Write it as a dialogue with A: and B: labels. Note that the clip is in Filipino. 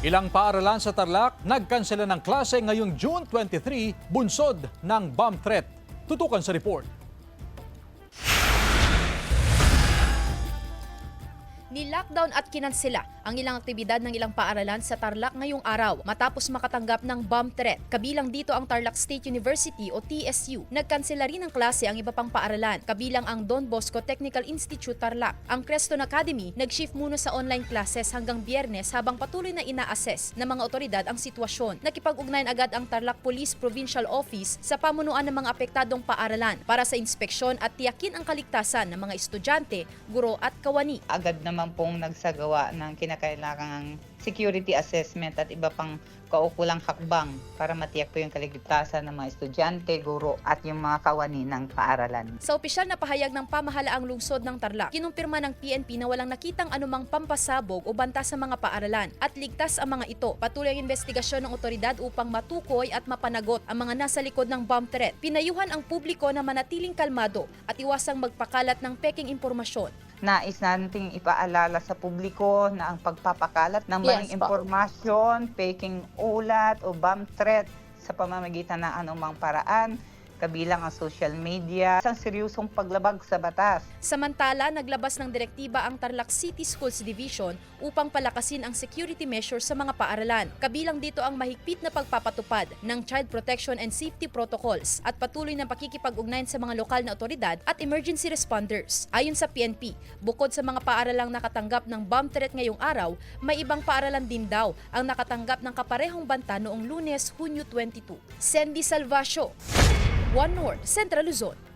A: Ilang paaralan sa Tarlac nagkansela ng klase ngayong June 23, bunsod ng bomb threat. Tutukan sa report.
B: Ni-lockdown at kinansela ang ilang aktibidad ng ilang paaralan sa Tarlac ngayong araw matapos makatanggap ng bomb threat. Kabilang dito ang Tarlac State University o TSU. Nagkansela rin ng klase ang iba pang paaralan, kabilang ang Don Bosco Technical Institute Tarlac. Ang Creston Academy nag-shift muna sa online classes hanggang Biyernes habang patuloy na ina-assess ng mga otoridad ang sitwasyon. Nakipag-ugnayan agad ang Tarlac Police Provincial Office sa pamunuan ng mga apektadong paaralan para sa inspeksyon at tiyakin ang kaligtasan ng mga estudyante, guro at kawani.
C: Agad naman pong nagsagawa ng kinakailangang security assessment at iba pang kaukulang hakbang para matiyak po yung kaligtasan ng mga estudyante, guro at yung mga kawani ng paaralan.
B: Sa opisyal na pahayag ng pamahalaang lungsod ng Tarlac, kinumpirma ng PNP na walang nakitang anumang pampasabog o banta sa mga paaralan at ligtas ang mga ito. Patuloy ang investigasyon ng otoridad upang matukoy at mapanagot ang mga nasa likod ng bomb threat. Pinayuhan ang publiko na manatiling kalmado at iwasang magpakalat ng peking impormasyon.
C: Nais nating ipaalala sa publiko na ang pagpapakalat ng maling impormasyon, faking ulat o bomb threat sa pamamagitan ng anumang paraan, kabilang ang social media, isang seryosong paglabag sa batas.
B: Samantala, naglabas ng direktiba ang Tarlac City Schools Division upang palakasin ang security measures sa mga paaralan. Kabilang dito ang mahigpit na pagpapatupad ng child protection and safety protocols at patuloy na pakikipag-ugnayan sa mga lokal na otoridad at emergency responders. Ayon sa PNP, bukod sa mga paaralang nakatanggap ng bomb threat ngayong araw, may ibang paaralan din daw ang nakatanggap ng kaparehong banta noong Lunes, Hunyo 22. Sandy Salvacio, One North, Central Luzon.